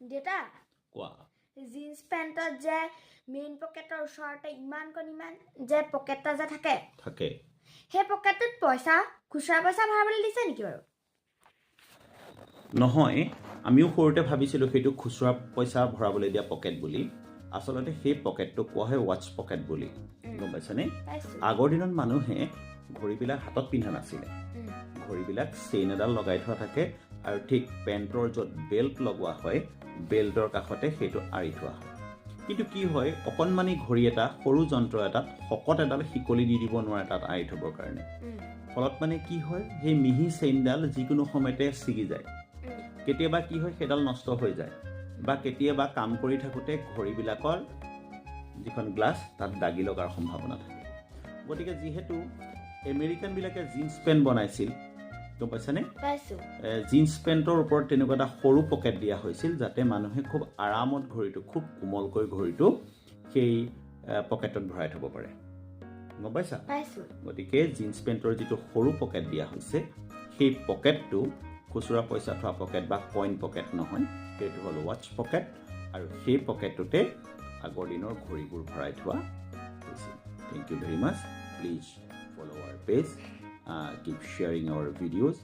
দেউতা কোৱা জিন্স পেণ্টত যে মেইন পকেটৰ ওচৰতে ইমান যে পকেট এটা যে থাকে থাকে সেই পকেটটোত পইচা খুচুৰা পইচা ভৰাবলৈ দিছে নেকি বাৰু নহয় আমিও সৰুতে ভাবিছিলোঁ সেইটো খুচুৰা পইচা ভৰাবলৈ দিয়া পকেট বুলি আচলতে সেই পকেটটো কোৱা হয় ৱাটচ পকেট বুলি গম পাইছানে আগৰ দিনত মানুহে ঘড়ীবিলাক হাতত পিন্ধা নাছিলে ঘড়ীবিলাক চেইন এডাল লগাই থোৱা থাকে আৰু ঠিক পেণ্টৰ য'ত বেল্ট লগোৱা হয় বেল্টৰ কাষতে সেইটো আঁৰি থোৱা হয় কিন্তু কি হয় অকণমানি ঘড়ী এটা সৰু যন্ত্ৰ এটাত শকত এডাল শিকলি দি দিব নোৱাৰে তাত আঁৰি থ'বৰ কাৰণে ফলত মানে কি হয় সেই মিহি চেইনডাল যিকোনো সময়তে ছিগি যায় কেতিয়াবা কি হয় সেইডাল নষ্ট হৈ যায় বা কেতিয়াবা কাম কৰি থাকোঁতে ঘড়ীবিলাকৰ যিখন গ্লাছ তাত দাগি লগাৰ সম্ভাৱনা থাকে গতিকে যিহেতু আমেৰিকানবিলাকে জিন্স পেণ্ট বনাইছিল গম পাইছানে জিন্স পেণ্টৰ ওপৰত তেনেকুৱা এটা সৰু পকেট দিয়া হৈছিল যাতে মানুহে খুব আৰামত ঘড়ীটো খুব কোমলকৈ ঘড়ীটো সেই পকেটত ভৰাই থ'ব পাৰে গম পাইছা গতিকে জিন্স পেণ্টৰ যিটো সৰু পকেট দিয়া হৈছে সেই পকেটটো খুচুৰা পইচা থোৱা পকেট বা কইন পকেট নহয় সেইটো হ'ল ৱাটচ পকেট আৰু সেই পকেটটোতে আগৰ দিনৰ ঘড়ীবোৰ ভৰাই থোৱা হৈছিল thank you very much please follow our page keep sharing our videos